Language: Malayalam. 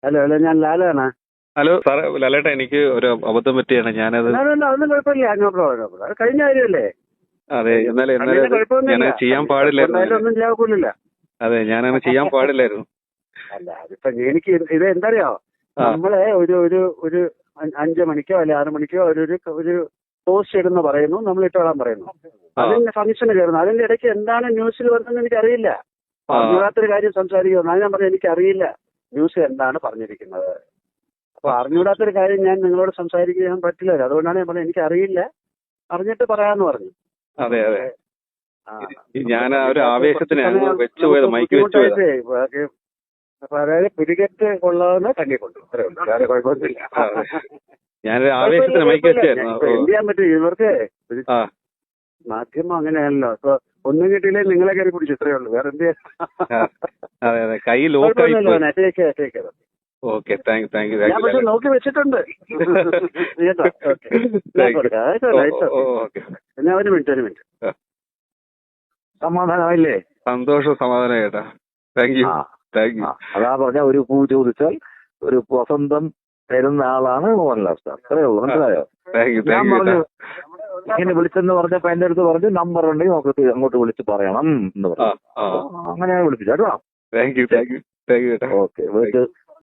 ഹലോ ഹലോ, ഞാൻ ലാലാണ്. ഹലോ സാറേ, ലാലേട്ടാ, എനിക്ക് ഒരു അബദ്ധം പറ്റിയാണ്. ഞാനത് അതൊന്നും കുഴപ്പമില്ല, നോ പ്രോബ്ലം. അത് കഴിഞ്ഞ കാര്യമല്ലേ. അതെ, എന്നാലും ഞാൻ ചെയ്യാൻ പാടില്ലായിരുന്നു. ഒന്നും ചെയ്യാനില്ല. അതെ, ഞാനത് ചെയ്യാൻ പാടില്ലായിരുന്നു. അല്ല, അതിപ്പോ എനിക്ക് ഇത് എന്തറിയോ, നമ്മളെ ഒരു 5 മണിക്കോ അല്ലെ 6 മണിക്കോ ഒരു പോസ്റ്റ് ഇടുന്ന പറയുന്നു, നമ്മൾ ഇട്ടോളാൻ പറയുന്നു. അതിന്റെ ഫംഗ്ഷന് കയറുന്നു. അതിന്റെ ഇടയ്ക്ക് എന്താണ് ന്യൂസിൽ വരുന്നതെന്ന് എനിക്കറിയില്ല. അറിഞ്ഞൂടാത്തൊരു കാര്യം സംസാരിക്കുന്നു. അത് ഞാൻ പറഞ്ഞു, എനിക്കറിയില്ല ന്യൂസ് എന്താണ് പറഞ്ഞിരിക്കുന്നത്. അപ്പൊ അറിഞ്ഞൂടാത്തൊരു കാര്യം ഞാൻ നിങ്ങളോട് സംസാരിക്കാൻ പറ്റില്ല. അതുകൊണ്ടാണ് ഞാൻ പറഞ്ഞത് എനിക്കറിയില്ല, അറിഞ്ഞിട്ട് പറയാന്ന് പറഞ്ഞു. അതെ അതെ, ഞാൻ ഒരു ആവേശത്തിന് വെച്ചുപോയത്, മൈക്ക് വെച്ചുപോയത്. അപ്പൊ അതായത് പുലികെട്ട് കൊള്ളാവുന്ന കണ്ണിക്കൊണ്ടു, വേറെ കുഴപ്പമൊന്നുമില്ല. ഞാനൊരു ആവേശത്തിന് മൈക്ക് വെച്ചായിരുന്നു. എന്ത് ചെയ്യാൻ പറ്റും, ഇവർക്ക് മാധ്യമം അങ്ങനെയാണല്ലോ. അപ്പൊ ഒന്നും കിട്ടിയില്ലേ നിങ്ങളെ കയറി പിടിച്ചു, ഇത്രയേ ഉള്ളൂ, വേറെ എന്ത് ചെയ്യാൻ. കൈ ലോക്കായി. Okay, thank you. ഞാൻ പക്ഷെ നോക്കി വെച്ചിട്ടുണ്ട്. ഞാൻ ഒരു മിനിറ്റ്. സമാധാനമായില്ലേ? സന്തോഷം, സമാധാനം കേട്ടാ. Thank you. അതാ പറഞ്ഞ, ഒരു പൂ ചോദിച്ചാൽ ഒരു വസന്തം തരുന്ന ആളാണ് മോഹൻലാൽ സാർ. അത്രേ ഉള്ളൂ, മനസ്സിലായോ? ഞാൻ പറഞ്ഞു ഇങ്ങനെ വിളിച്ചെന്ന് പറഞ്ഞപ്പോ എന്റെ അടുത്ത് പറഞ്ഞു, നമ്പർ ഉണ്ടെങ്കിൽ നമുക്ക് അങ്ങോട്ട് വിളിച്ച് പറയണം എന്ന് പറഞ്ഞു. അങ്ങനെയാണ് വിളിപ്പിച്ചു കേട്ടോ. Thank you. ഓക്കെ, വിളിച്ച്